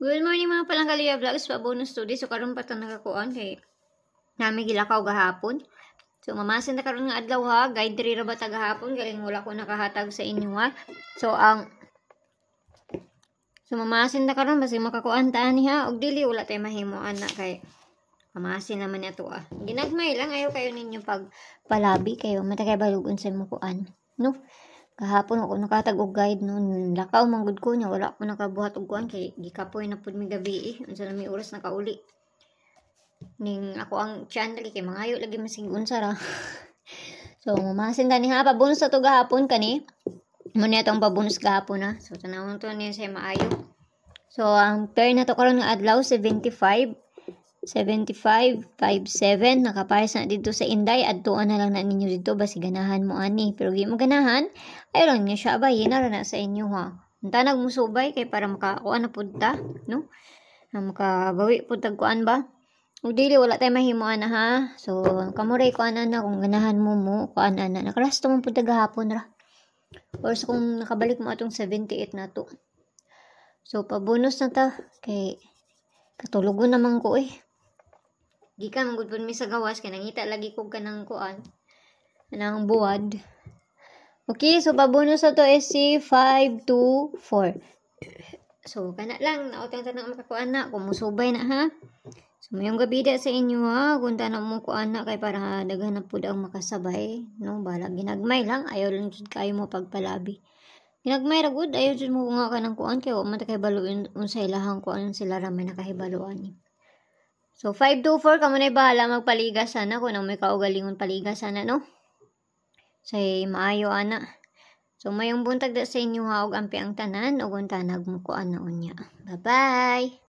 Good morning mga palangkaliya vlogs, pa-bonus to this. So karon pa ta nakakuan kay nami gilakaw gahapon. So mamasin na karon nga adlaw ha, guide 3 ra ba ta gahapon galing wala ko nakahatag sa inyo ha. So mamasin na karon basi makakuan ta ani ha, og dili wala tay mahimoan na kay mamasin naman ato ah. Ginagmay lang ayo kayo ninyo pag palabi kayo matakay balugon sa mo kuan, no? Kahapon ako nakatag og guide noon, lakaw manggod ko nya wala ko nakabuhat og kuan kay gikapoy na pud mi gabi unsa na mi oras nakauli. Ning ako ang tiyan lagi kay mangayo lagi masig unsa ra. So mamasin tani ha, pabonus ato gahapon kani. Mo ni atong pabonus gahapon na. So tanawon to niya say maayo. So ang pair na to karon nga adlaw 75, 57, nakapares na dito sa Inday, adtuan na lang na ninyo dito, basi ganahan mo ani, pero di mo ganahan, ay lang niya siya, abay, na sa inyo ha, unta nagmusubay, kay para makakuan na punta, no, na makabawi punta kuan ba, o dili, wala tayo mahimuan na ha, so, kamuray kuan na, kung ganahan mo kuan na, nakarasto mo punta gahapon ra, or so kung nakabalik mo atong 78 na to, so, pabonus na ta, kay, katulugon naman ko gikan manggod pud mi sa gawas kay nangita lagi ko kanang kuan kanang buwad. Okay, so pabonus na to is si 524. So kana lang nautang tanang makakuan na kung musubay na ha. So mayong gabida sa inyo ha, kung tanang mo kuan na kay para daghan na pud ang makasabay, no, bala ginagmay lang ayaw lang jud kayo mo pagpalabi. Ginagmay ra gud ayaw jud mo nga kanang kuan kay wa man ta kay baluin unsay ilahang kuan sila ra may nakahibaluan. So, 524, kamo na bahala magpaligas sana kung may kaugalingon paligas sana, no? Say, maayo, ana. So, mayong buntag da sa inyo ha, og ampi ang tanan, og unta nagmukuan na unya. Bye-bye!